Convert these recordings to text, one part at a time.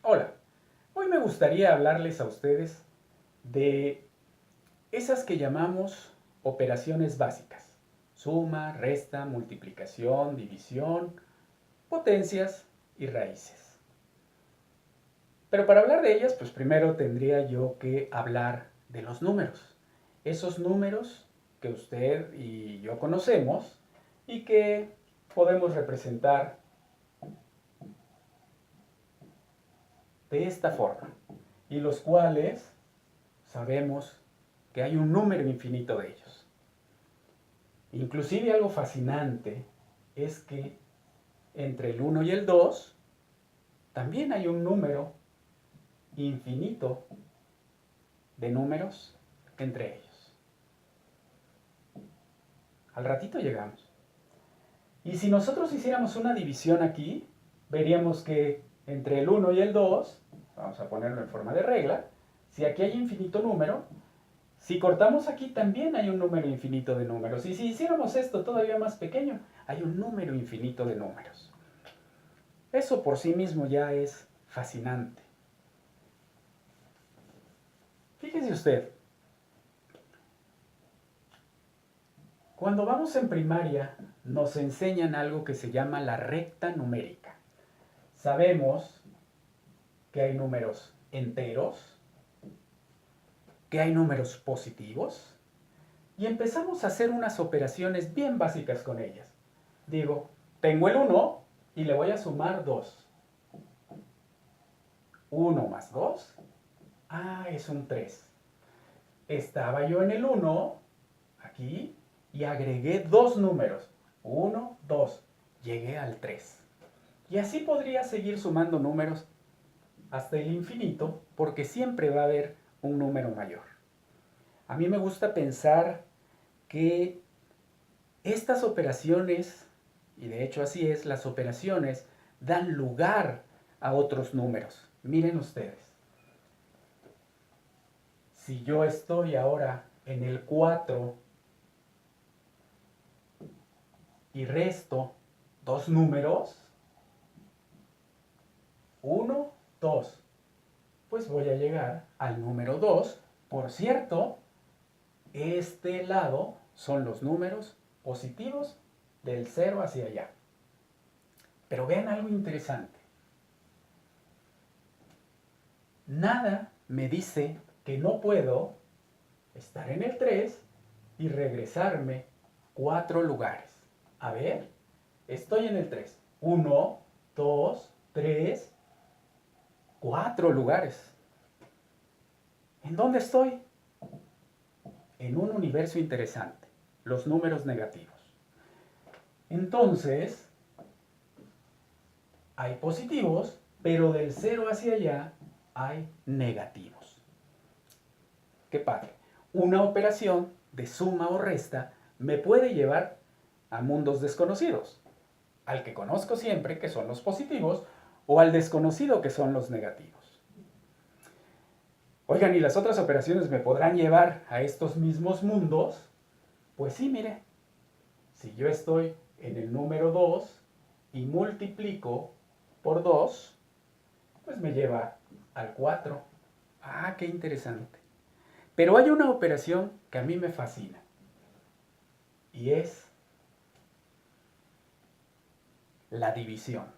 Hola, hoy me gustaría hablarles a ustedes de esas que llamamos operaciones básicas. Suma, resta, multiplicación, división, potencias y raíces. Pero para hablar de ellas, pues primero tendría yo que hablar de los números. Esos números que usted y yo conocemos y que podemos representar de esta forma. Y los cuales sabemos que hay un número infinito de ellos. Inclusive algo fascinante es que entre el 1 y el 2 también hay un número infinito de números entre ellos. Al ratito llegamos. Y si nosotros hiciéramos una división aquí, veríamos que entre el 1 y el 2, vamos a ponerlo en forma de regla, si aquí hay infinito número, si cortamos aquí también hay un número infinito de números. Y si hiciéramos esto todavía más pequeño, hay un número infinito de números. Eso por sí mismo ya es fascinante. Fíjese usted, cuando vamos en primaria nos enseñan algo que se llama la recta numérica. Sabemos que hay números enteros, que hay números positivos, y empezamos a hacer unas operaciones bien básicas con ellas. Digo, tengo el 1 y le voy a sumar 2. 1 más 2, es un 3. Estaba yo en el 1, aquí, y agregué dos números. 1, 2. Llegué al 3. Y así podría seguir sumando números hasta el infinito, porque siempre va a haber un número mayor. A mí me gusta pensar que estas operaciones, y de hecho así es, las operaciones dan lugar a otros números. Miren ustedes, si yo estoy ahora en el 4 y resto dos números, 1, 2, pues voy a llegar al número 2. Por cierto, este lado son los números positivos del 0 hacia allá. Pero vean algo interesante. Nada me dice que no puedo estar en el 3 y regresarme 4 lugares. A ver, estoy en el 3. 1, 2, 3, 4 lugares. ¿En dónde estoy? En un universo interesante, los números negativos. Entonces, hay positivos, pero del 0 hacia allá hay negativos. Qué padre. Una operación de suma o resta me puede llevar a mundos desconocidos. Al que conozco siempre, que son los positivos, o al desconocido, que son los negativos. Oigan, ¿y las otras operaciones me podrán llevar a estos mismos mundos? Pues sí, mire. Si yo estoy en el número 2 y multiplico por 2, pues me lleva al 4. Qué interesante. Pero hay una operación que a mí me fascina. Y es la división.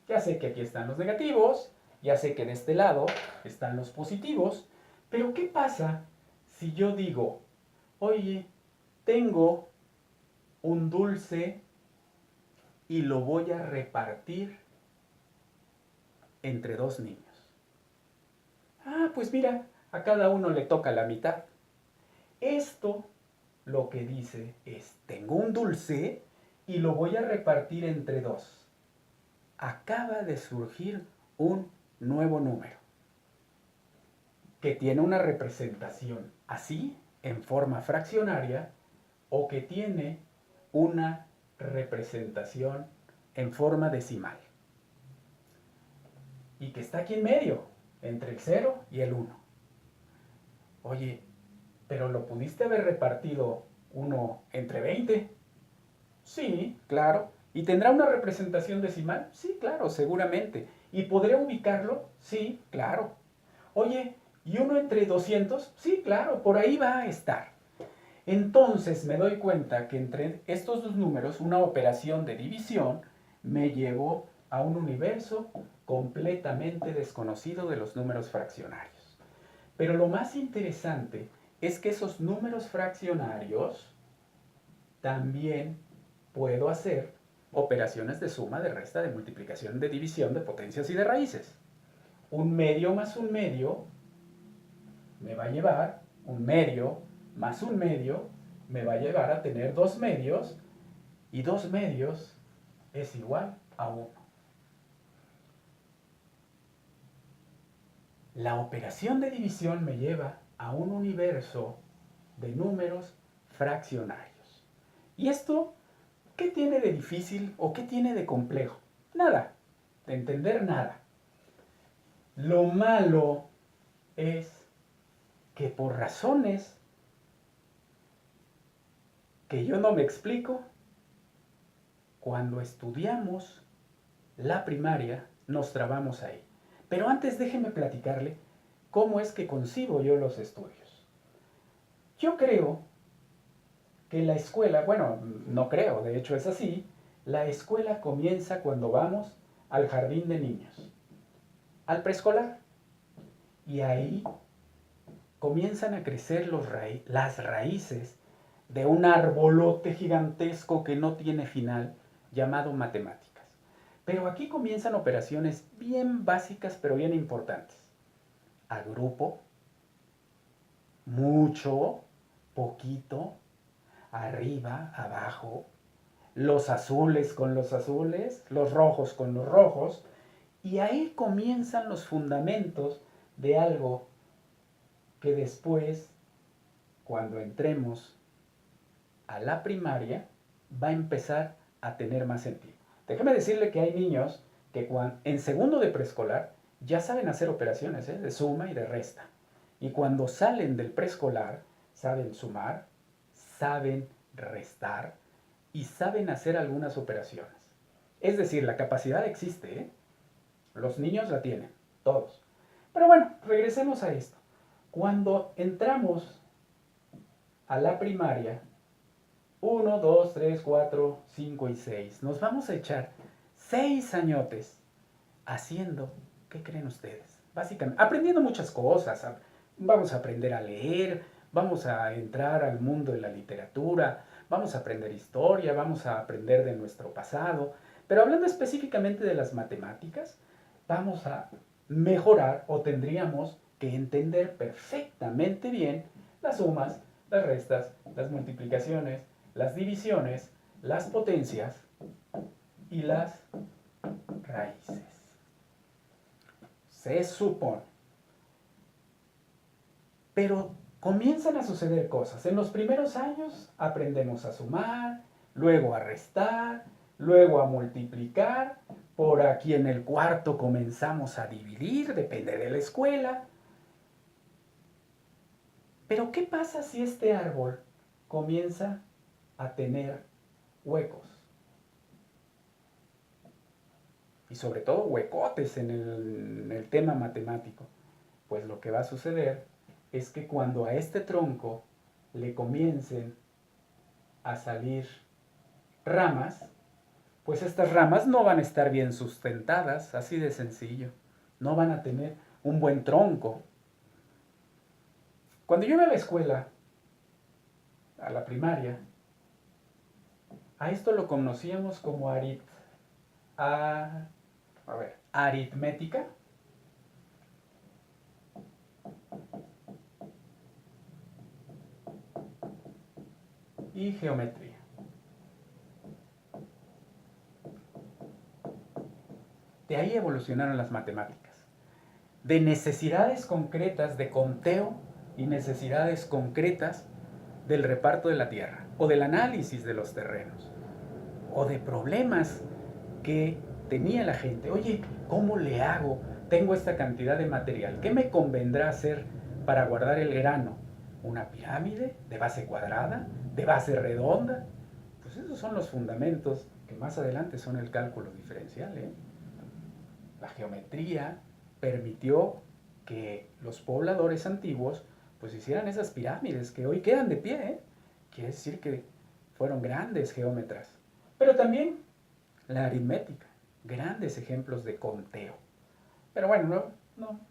Ya sé que aquí están los negativos, ya sé que de este lado están los positivos, pero ¿qué pasa si yo digo, oye, tengo un dulce y lo voy a repartir entre dos niños? Pues mira, a cada uno le toca la mitad. Esto lo que dice es, tengo un dulce y lo voy a repartir entre dos. Acaba de surgir un nuevo número que tiene una representación así, en forma fraccionaria, o que tiene una representación en forma decimal. Y que está aquí en medio, entre el 0 y el 1. Oye, pero lo pudiste haber repartido uno entre 20. Sí, claro. ¿Y tendrá una representación decimal? Sí, claro, seguramente. ¿Y podré ubicarlo? Sí, claro. Oye, ¿y 1 entre 200? Sí, claro, por ahí va a estar. Entonces me doy cuenta que entre estos dos números, una operación de división me llevó a un universo completamente desconocido de los números fraccionarios. Pero lo más interesante es que esos números fraccionarios también puedo hacer operaciones de suma, de resta, de multiplicación, de división, de potencias y de raíces. Un medio más un medio me va a llevar, un medio más un medio me va a llevar a tener dos medios, y dos medios es igual a 1. La operación de división me lleva a un universo de números fraccionarios. ¿Y esto qué tiene de difícil o qué tiene de complejo? Nada, de entender nada. Lo malo es que por razones que yo no me explico, cuando estudiamos la primaria nos trabamos ahí. Pero antes déjeme platicarle cómo es que concibo yo los estudios. Yo creo que la escuela, bueno, no creo, de hecho es así, la escuela comienza cuando vamos al jardín de niños, al preescolar, y ahí comienzan a crecer las raíces de un arbolote gigantesco que no tiene final, llamado matemáticas. Pero aquí comienzan operaciones bien básicas, pero bien importantes. Agrupo, mucho, poquito, arriba, abajo, los azules con los azules, los rojos con los rojos, y ahí comienzan los fundamentos de algo que después, cuando entremos a la primaria, va a empezar a tener más sentido. Déjeme decirle que hay niños que en segundo de preescolar ya saben hacer operaciones de suma y de resta. Y cuando salen del preescolar, saben sumar, saben restar y saben hacer algunas operaciones. Es decir, la capacidad existe, ¿eh? Los niños la tienen, todos. Pero bueno, regresemos a esto. Cuando entramos a la primaria, 1, 2, 3, 4, 5 y 6, nos vamos a echar 6 añotes haciendo, ¿qué creen ustedes? Básicamente, aprendiendo muchas cosas. Vamos a aprender a leer, vamos a entrar al mundo de la literatura, vamos a aprender historia, vamos a aprender de nuestro pasado. Pero hablando específicamente de las matemáticas, vamos a mejorar o tendríamos que entender perfectamente bien las sumas, las restas, las multiplicaciones, las divisiones, las potencias y las raíces. Se supone. Pero comienzan a suceder cosas. En los primeros años aprendemos a sumar, luego a restar, luego a multiplicar. Por aquí en el cuarto comenzamos a dividir, depende de la escuela. Pero ¿qué pasa si este árbol comienza a tener huecos? Y sobre todo huecotes en el tema matemático. Pues lo que va a suceder es que cuando a este tronco le comiencen a salir ramas, pues estas ramas no van a estar bien sustentadas, así de sencillo. No van a tener un buen tronco. Cuando yo iba a la escuela, a la primaria, a esto lo conocíamos como aritmética. Y geometría. De ahí evolucionaron las matemáticas. De necesidades concretas de conteo y necesidades concretas del reparto de la tierra, o del análisis de los terrenos, o de problemas que tenía la gente. Oye, ¿cómo le hago? Tengo esta cantidad de material. ¿Qué me convendrá hacer para guardar el grano? ¿Una pirámide de base cuadrada? ¿De base redonda? Pues esos son los fundamentos que más adelante son el cálculo diferencial, ¿eh? La geometría permitió que los pobladores antiguos pues hicieran esas pirámides que hoy quedan de pie, ¿eh? Quiere decir que fueron grandes geómetras. Pero también la aritmética, grandes ejemplos de conteo. Pero bueno,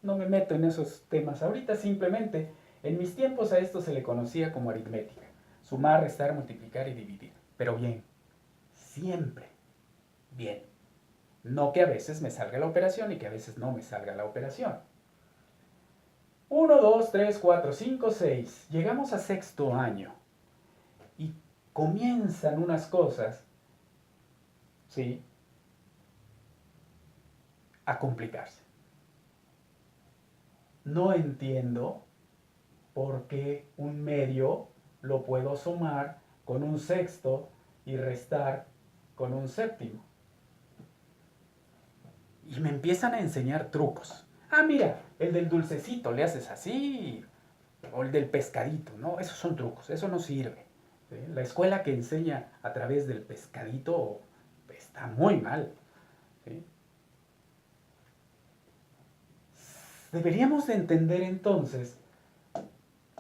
no me meto en esos temas ahorita, simplemente en mis tiempos a esto se le conocía como aritmética. Sumar, restar, multiplicar y dividir. Pero bien, siempre bien. No que a veces me salga la operación y que a veces no me salga la operación. 1, 2, 3, 4, 5, 6. Llegamos a sexto año y comienzan unas cosas, ¿sí?, a complicarse. No entiendo por qué un medio lo puedo sumar con un sexto y restar con un séptimo. Y me empiezan a enseñar trucos. Ah, mira, el del dulcecito le haces así, o el del pescadito, ¿no? Esos son trucos, eso no sirve. ¿Sí? La escuela que enseña a través del pescadito está muy mal. ¿Sí? Deberíamos de entender entonces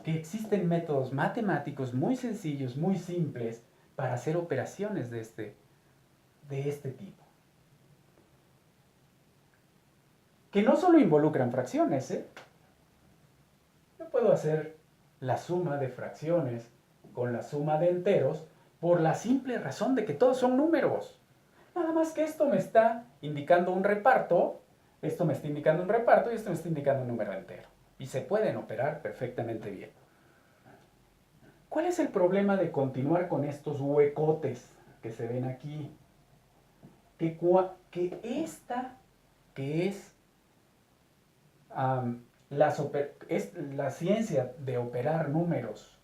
que existen métodos matemáticos muy sencillos, muy simples, para hacer operaciones de este tipo. Que no solo involucran fracciones, ¿eh? Yo puedo hacer la suma de fracciones con la suma de enteros por la simple razón de que todos son números. Nada más que esto me está indicando un reparto, esto me está indicando un reparto y esto me está indicando un número entero. Y se pueden operar perfectamente bien. ¿Cuál es el problema de continuar con estos huecotes que se ven aquí? Que esta, que es, es la ciencia de operar números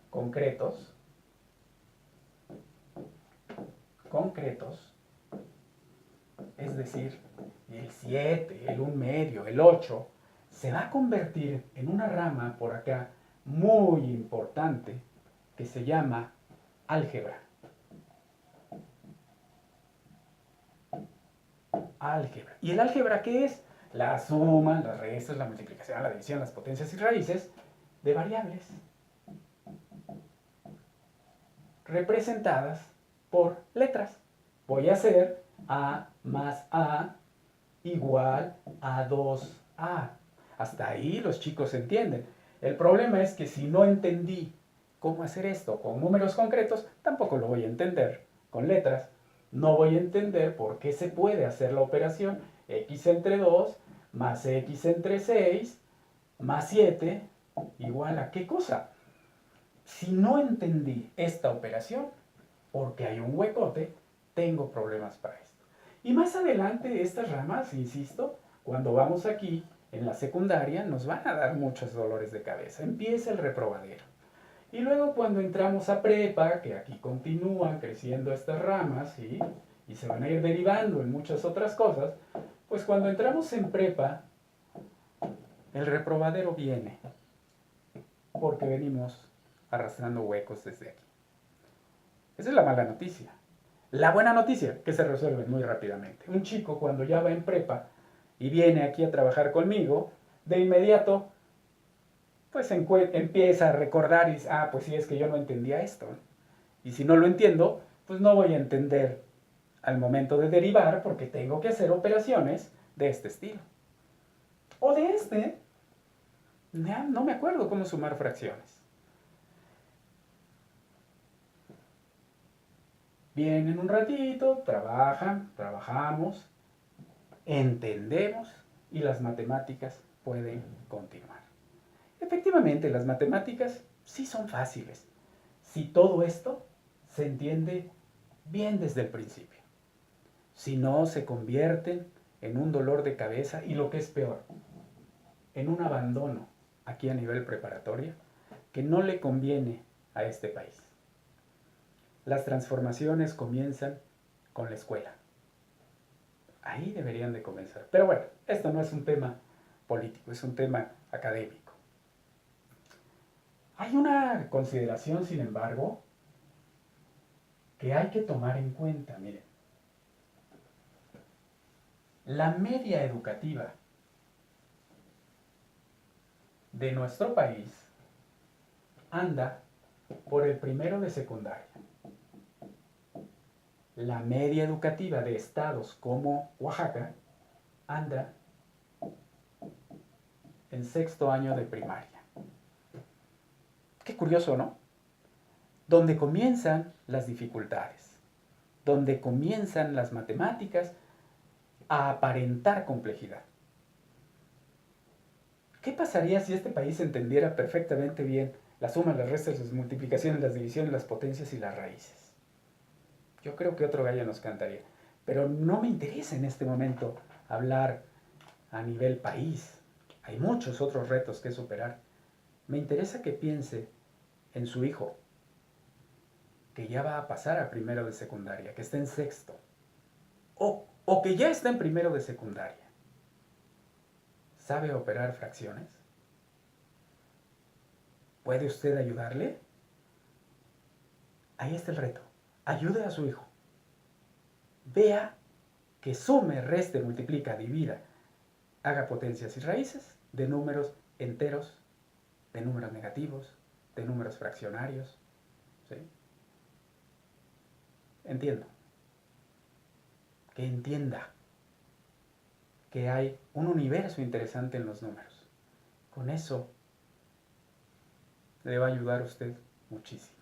concretos, es decir, el 7, el 1 medio, el 8, se va a convertir en una rama por acá muy importante que se llama álgebra. Álgebra. ¿Y el álgebra qué es? La suma, las restas, la multiplicación, la división, las potencias y raíces de variables representadas por letras. Voy a hacer A más A igual a 2A. Hasta ahí los chicos entienden. El problema es que si no entendí cómo hacer esto con números concretos, tampoco lo voy a entender con letras. No voy a entender por qué se puede hacer la operación x entre 2 más x entre 6 más 7 igual a ¿qué cosa? Si no entendí esta operación, porque hay un huecote, tengo problemas para esto. Y más adelante estas ramas, insisto, cuando vamos aquí en la secundaria nos van a dar muchos dolores de cabeza. Empieza el reprobadero. Y luego cuando entramos a prepa, que aquí continúan creciendo estas ramas, ¿sí?, y se van a ir derivando en muchas otras cosas, pues cuando entramos en prepa, el reprobadero viene, porque venimos arrastrando huecos desde aquí. Esa es la mala noticia. La buena noticia, que se resuelve muy rápidamente. Un chico cuando ya va en prepa y viene aquí a trabajar conmigo, de inmediato pues empieza a recordar y dice, ah, pues sí, es que yo no entendía esto. Y si no lo entiendo, pues no voy a entender al momento de derivar porque tengo que hacer operaciones de este estilo. O de este, ya no me acuerdo cómo sumar fracciones. Vienen un ratito, trabajamos, entendemos y las matemáticas pueden continuar. Efectivamente, las matemáticas sí son fáciles, si todo esto se entiende bien desde el principio. Si no, se convierten en un dolor de cabeza y lo que es peor, en un abandono aquí a nivel preparatoria que no le conviene a este país. Las transformaciones comienzan con la escuela. Ahí deberían de comenzar. Pero bueno, esto no es un tema político, es un tema académico. Hay una consideración, sin embargo, que hay que tomar en cuenta. Miren, La media educativa de nuestro país anda por el primero de secundaria. La media educativa de estados como Oaxaca anda en sexto año de primaria. Qué curioso, ¿no? Donde comienzan las dificultades, donde comienzan las matemáticas a aparentar complejidad. ¿Qué pasaría si este país entendiera perfectamente bien las sumas, las restas, las multiplicaciones, las divisiones, las potencias y las raíces? Yo creo que otro gallo nos cantaría. Pero no me interesa en este momento hablar a nivel país. Hay muchos otros retos que superar. Me interesa que piense en su hijo, que ya va a pasar a primero de secundaria, que está en sexto, o que ya está en primero de secundaria. ¿Sabe operar fracciones? ¿Puede usted ayudarle? Ahí está el reto. Ayude a su hijo. Vea que sume, reste, multiplica, divida, haga potencias y raíces de números enteros, de números negativos, de números fraccionarios. ¿Sí? Entiendo. Que entienda que hay un universo interesante en los números. Con eso le va a ayudar a usted muchísimo.